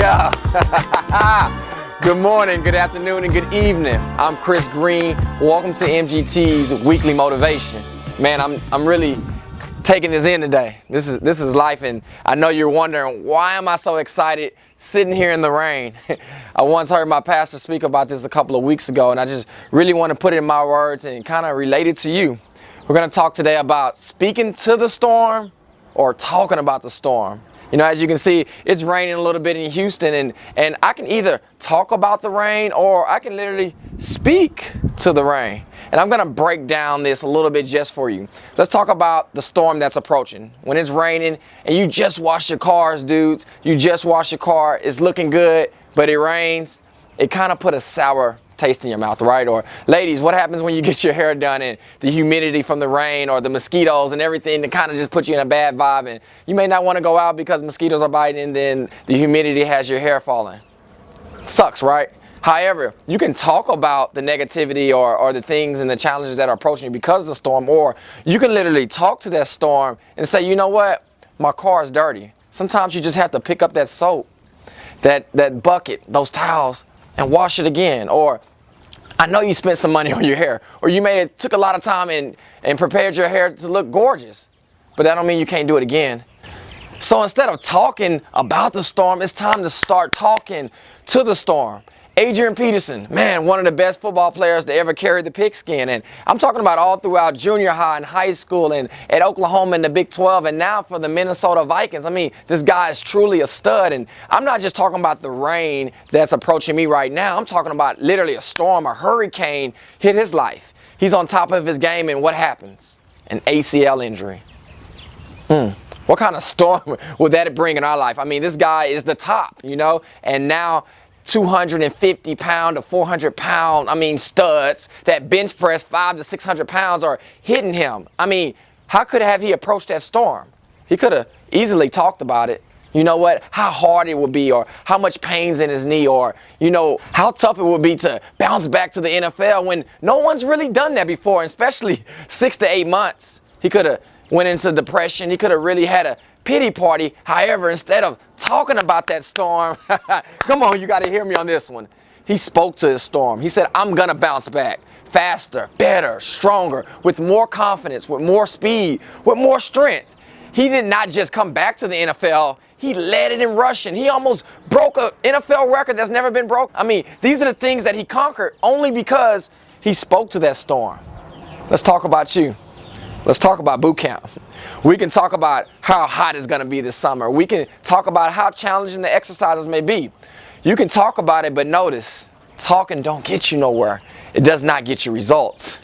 Yeah. Good morning, good afternoon, and good evening. I'm Chris Green. Welcome to MGT's Weekly Motivation. Man, I'm really taking this in today. This is life, and I know you're wondering, why am I so excited sitting here in the rain? I once heard my pastor speak about this a couple of weeks ago, and I just really want to put it in my words and kind of relate it to you. We're going to talk today about speaking to the storm or talking about the storm. You know, as you can see, it's raining a little bit in Houston, and I can either talk about the rain or I can literally speak to the rain. And I'm going to break down this a little bit just for you. Let's talk about the storm that's approaching. When it's raining and you just washed your cars, dudes, you just washed your car, it's looking good, but it rains, it kind of put a sour taste in your mouth, right? Or ladies, what happens when you get your hair done and the humidity from the rain or the mosquitoes and everything that kind of just put you in a bad vibe, and you may not want to go out because mosquitoes are biting and then the humidity has your hair falling. Sucks, right? However, you can talk about the negativity or the things and the challenges that are approaching you because of the storm, or you can literally talk to that storm and say, you know what, my car is dirty. Sometimes you just have to pick up that soap, that bucket, those towels, and wash it again. Or I know you spent some money on your hair, or you took a lot of time and prepared your hair to look gorgeous, but that don't mean you can't do it again. So instead of talking about the storm, it's time to start talking to the storm. Adrian Peterson, man, one of the best football players to ever carry the pigskin. And I'm talking about all throughout junior high and high school and at Oklahoma in the Big 12 and now for the Minnesota Vikings. I mean, this guy is truly a stud. And I'm not just talking about the rain that's approaching me right now. I'm talking about literally a storm, a hurricane hit his life. He's on top of his game, and what happens? An ACL injury. What kind of storm would that bring in our life? I mean, this guy is the top, you know, and now 250 pound to 400 pound, studs that bench press 500 to 600 pounds are hitting him. I mean, how could he approached that storm? He could have easily talked about it. You know what, how hard it would be, or how much pain's in his knee, or, you know, how tough it would be to bounce back to the NFL when no one's really done that before, especially 6 to 8 months. He could have went into depression. He could have really had a pity party. However, instead of talking about that storm, come on, you got to hear me on this one. He spoke to his storm. He said, I'm going to bounce back faster, better, stronger, with more confidence, with more speed, with more strength. He did not just come back to the NFL. He led it in rushing. He almost broke an NFL record that's never been broken. I mean, these are the things that he conquered only because he spoke to that storm. Let's talk about you. Let's talk about boot camp. We can talk about how hot it's going to be this summer. We can talk about how challenging the exercises may be. You can talk about it, but notice, talking don't get you nowhere. It does not get you results.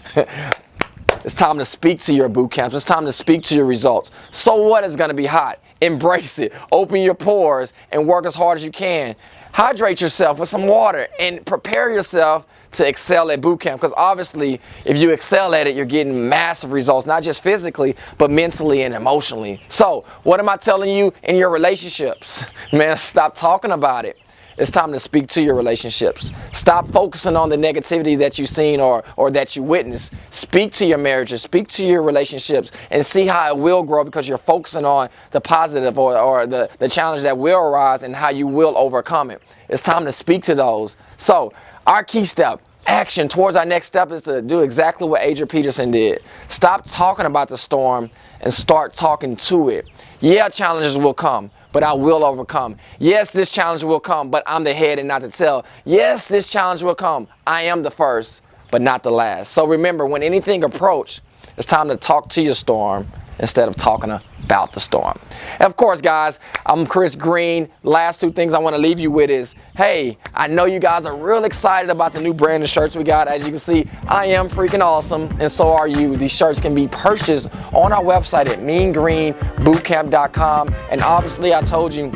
It's time to speak to your boot camps. It's time to speak to your results. So what is going to be hot? Embrace it. Open your pores and work as hard as you can. Hydrate yourself with some water and prepare yourself to excel at boot camp, because obviously if you excel at it, you're getting massive results, not just physically, but mentally and emotionally. So what am I telling you in your relationships? Man, stop talking about it. It's time to speak to your relationships. Stop focusing on the negativity that you've seen or that you witnessed. Speak to your marriages, speak to your relationships, and see how it will grow, because you're focusing on the positive or the challenge that will arise and how you will overcome it. It's time to speak to those. So our key step, action towards our next step, is to do exactly what Adrian Peterson did. Stop talking about the storm and start talking to it. Yeah, challenges will come, but I will overcome. Yes, this challenge will come, but I'm the head and not the tail. Yes, this challenge will come. I am the first, but not the last. So remember, when anything approaches, it's time to talk to your storm instead of talking about the storm. And of course, guys, I'm Chris Green. Last two things I want to leave you with is, hey, I know you guys are real excited about the new brand of shirts we got. As you can see, I am freaking awesome, and so are you. These shirts can be purchased on our website at meangreenbootcamp.com. And obviously, I told you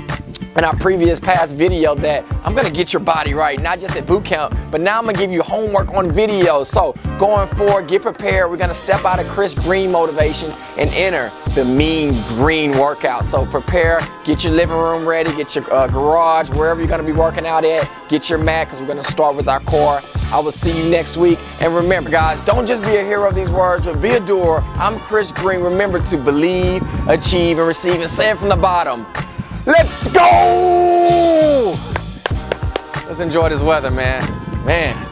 in our past video that I'm gonna get your body right, not just at boot camp, but now I'm gonna give you homework on video. So going forward, get prepared. We're gonna step out of Chris Green motivation and enter the Mean Green workout. So prepare, get your living room ready, get your garage, wherever you're gonna be working out at, get your mat, because we're gonna start with our core. I will see you next week. And remember, guys, don't just be a hero of these words, but be a doer. I'm Chris Green. Remember to believe, achieve, and receive, and say it from the bottom. Let's go! Let's enjoy this weather, man. Man.